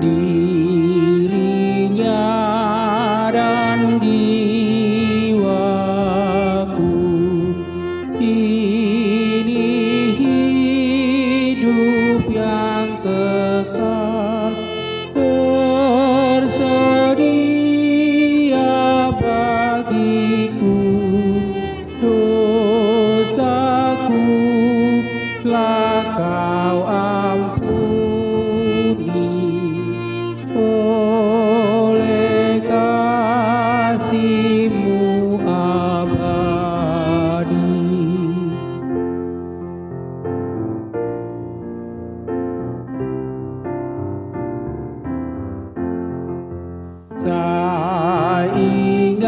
dirinya dan jiwaku. Ini hidup yang kekal tersedia bagiku. Dosaku telah Kau ampuni oleh kasih-Mu abadi.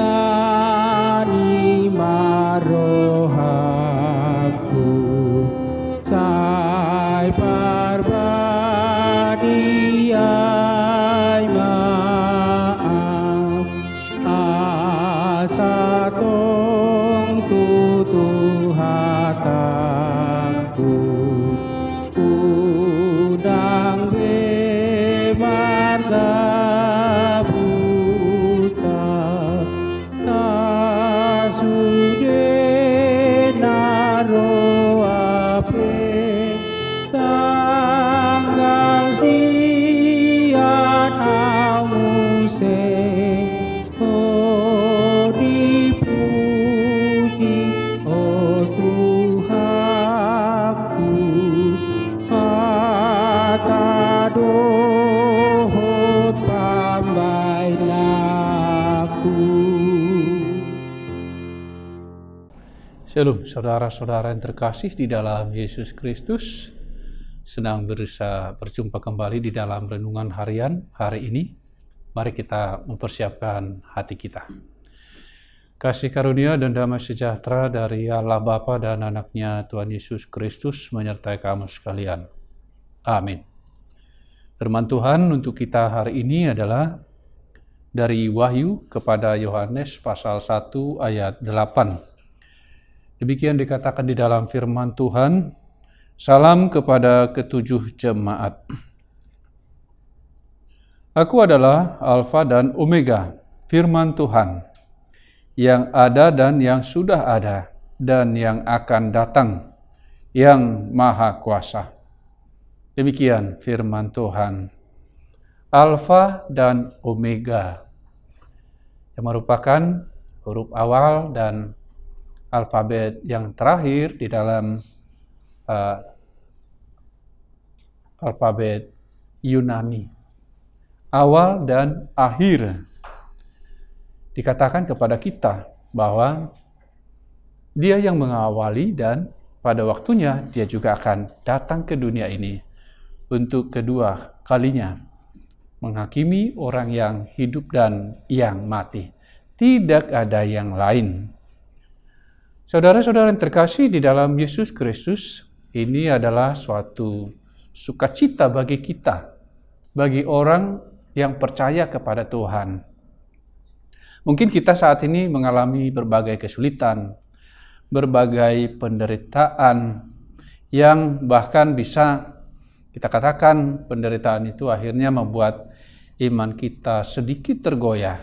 Saingani marohaku, sai parbadiai maaf asa tong tutu hataku udang be marga busa sasude naro ape tanggal sian amuse oh dipuji oh Tuhanku atadohot pambainaku. Shalom saudara-saudara yang terkasih di dalam Yesus Kristus. Senang bisa berjumpa kembali di dalam renungan harian hari ini. Mari kita mempersiapkan hati kita. Kasih karunia dan damai sejahtera dari Allah Bapa dan Anak-Nya Tuhan Yesus Kristus menyertai kamu sekalian. Amin. Firman Tuhan untuk kita hari ini adalah dari Wahyu kepada Yohanes pasal 1 ayat 8. Demikian dikatakan di dalam firman Tuhan, salam kepada ketujuh jemaat. Aku adalah Alfa dan Omega, firman Tuhan, yang ada dan yang sudah ada, dan yang akan datang, yang Maha Kuasa. Demikian firman Tuhan, Alfa dan Omega, yang merupakan huruf awal dan alfabet yang terakhir di dalam alfabet Yunani. Awal dan akhir. Dikatakan kepada kita bahwa Dia yang mengawali dan pada waktunya Dia juga akan datang ke dunia ini untuk kedua kalinya menghakimi orang yang hidup dan yang mati. Tidak ada yang lain. Saudara-saudara yang terkasih di dalam Yesus Kristus, ini adalah suatu sukacita bagi kita, bagi orang yang percaya kepada Tuhan. Mungkin kita saat ini mengalami berbagai kesulitan, berbagai penderitaan, yang bahkan bisa kita katakan penderitaan itu akhirnya membuat iman kita sedikit tergoyah.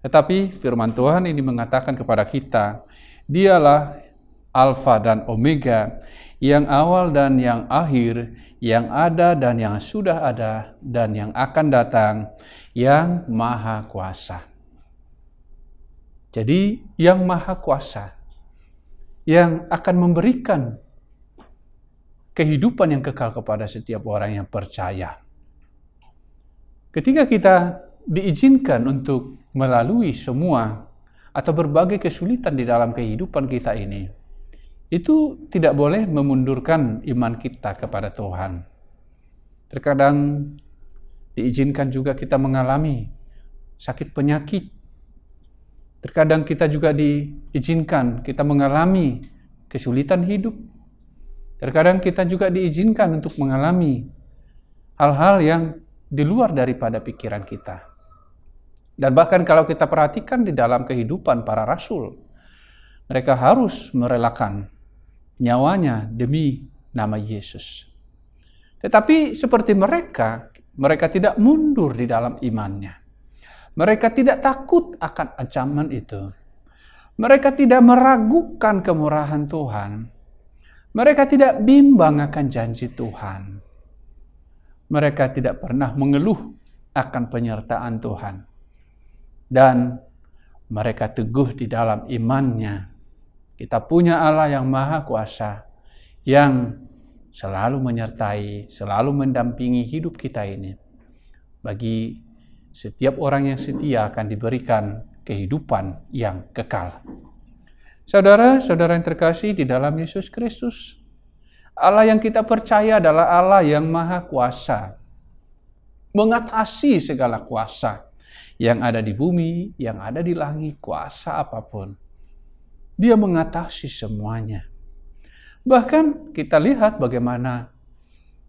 Tetapi firman Tuhan ini mengatakan kepada kita, Dialah Alfa dan Omega, yang awal dan yang akhir, yang ada dan yang sudah ada, dan yang akan datang, yang Maha Kuasa. Jadi, yang Maha Kuasa, yang akan memberikan kehidupan yang kekal kepada setiap orang yang percaya. Ketika kita diizinkan untuk melalui semua atau berbagai kesulitan di dalam kehidupan kita ini, itu tidak boleh memundurkan iman kita kepada Tuhan. Terkadang diizinkan juga kita mengalami sakit penyakit. Terkadang kita juga diizinkan kita mengalami kesulitan hidup. Terkadang kita juga diizinkan untuk mengalami hal-hal yang di luar daripada pikiran kita. Dan bahkan kalau kita perhatikan di dalam kehidupan para rasul, mereka harus merelakan nyawanya demi nama Yesus. Tetapi seperti mereka, Mereka tidak mundur di dalam imannya. Mereka tidak takut akan ancaman itu. Mereka tidak meragukan kemurahan Tuhan. Mereka tidak bimbang akan janji Tuhan. Mereka tidak pernah mengeluh akan penyertaan Tuhan. Dan mereka teguh di dalam imannya. Kita punya Allah yang Maha Kuasa, yang selalu menyertai, selalu mendampingi hidup kita ini. Bagi setiap orang yang setia akan diberikan kehidupan yang kekal. Saudara-saudara yang terkasih di dalam Yesus Kristus, Allah yang kita percaya adalah Allah yang Maha Kuasa, mengatasi segala kuasa yang ada di bumi, yang ada di langit, kuasa apapun. Dia mengatasi semuanya. Bahkan kita lihat bagaimana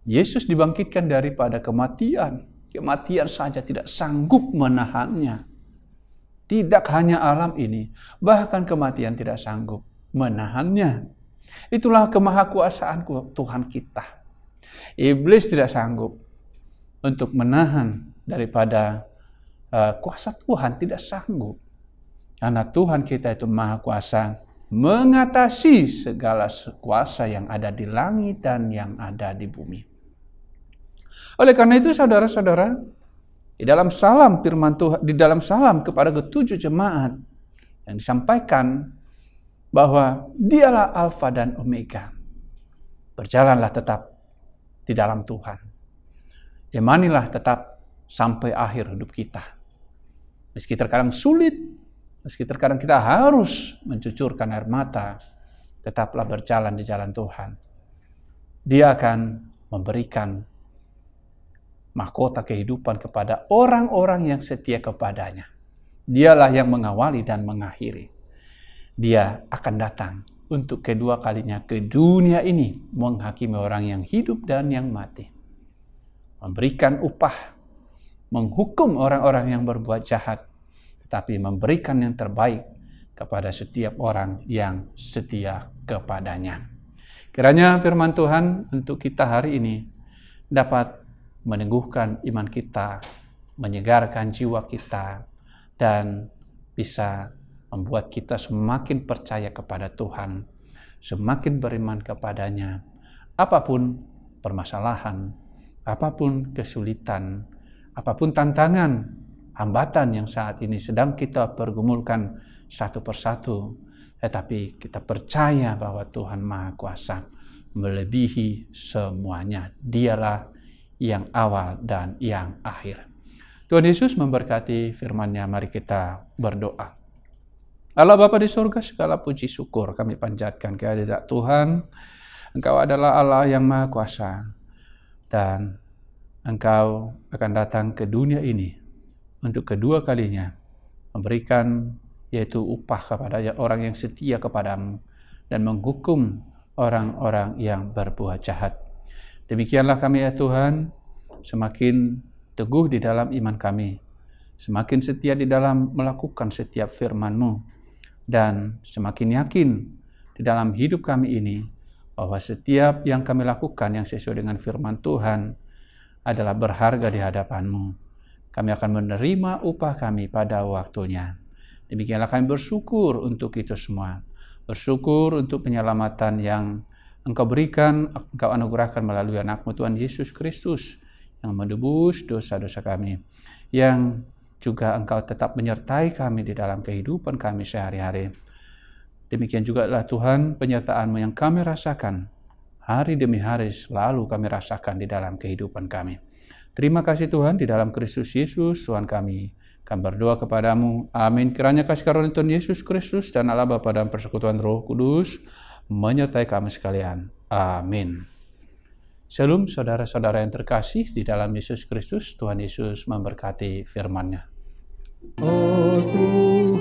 Yesus dibangkitkan daripada kematian. Kematian saja tidak sanggup menahannya. Tidak hanya alam ini, bahkan kematian tidak sanggup menahannya. Itulah kemahakuasaan Tuhan kita. Iblis tidak sanggup untuk menahan daripada kuasa Tuhan, tidak sanggup. Karena Tuhan kita itu Maha Kuasa, mengatasi segala kuasa yang ada di langit dan yang ada di bumi. Oleh karena itu, saudara-saudara, di dalam salam firman Tuhan, di dalam salam kepada ketujuh jemaat yang disampaikan bahwa Dialah Alfa dan Omega. Berjalanlah tetap di dalam Tuhan. Imanilah tetap sampai akhir hidup kita. Meski terkadang sulit, meski terkadang kita harus mencucurkan air mata, tetaplah berjalan di jalan Tuhan. Dia akan memberikan mahkota kehidupan kepada orang-orang yang setia kepadanya. Dialah yang mengawali dan mengakhiri. Dia akan datang untuk kedua kalinya ke dunia ini, menghakimi orang yang hidup dan yang mati. Memberikan upah, menghukum orang-orang yang berbuat jahat, tetapi memberikan yang terbaik kepada setiap orang yang setia kepadanya. Kiranya firman Tuhan untuk kita hari ini dapat meneguhkan iman kita, menyegarkan jiwa kita, dan bisa membuat kita semakin percaya kepada Tuhan, semakin beriman kepadanya. Apapun permasalahan, apapun kesulitan, apapun tantangan, hambatan yang saat ini sedang kita pergumulkan satu persatu, tetapi kita percaya bahwa Tuhan Maha Kuasa melebihi semuanya. Dialah yang awal dan yang akhir. Tuhan Yesus memberkati firman-Nya. Mari kita berdoa. Allah Bapa di surga, segala puji syukur kami panjatkan kehadirat Tuhan. Engkau adalah Allah yang Maha Kuasa, dan Engkau akan datang ke dunia ini untuk kedua kalinya, memberikan yaitu upah kepada orang yang setia kepadamu dan menghukum orang-orang yang berbuat jahat. Demikianlah kami ya Tuhan, semakin teguh di dalam iman kami, semakin setia di dalam melakukan setiap firman-Mu, dan semakin yakin di dalam hidup kami ini bahwa setiap yang kami lakukan yang sesuai dengan firman Tuhan adalah berharga di hadapan-Mu. Kami akan menerima upah kami pada waktunya. Demikianlah kami bersyukur untuk itu semua. Bersyukur untuk penyelamatan yang Engkau berikan, Engkau anugerahkan melalui anak-Mu Tuhan Yesus Kristus yang menebus dosa-dosa kami, yang juga Engkau tetap menyertai kami di dalam kehidupan kami sehari-hari. Demikian juga adalah Tuhan penyertaan-Mu yang kami rasakan hari demi hari, selalu kami rasakan di dalam kehidupan kami. Terima kasih Tuhan, di dalam Kristus Yesus Tuhan kami berdoa kepadamu. Amin. Kiranya kasih karunia Tuhan Yesus Kristus dan Allah Bapa dan persekutuan Roh Kudus menyertai kami sekalian. Amin. Shalom saudara-saudara yang terkasih di dalam Yesus Kristus. Tuhan Yesus memberkati firman-Nya. Oh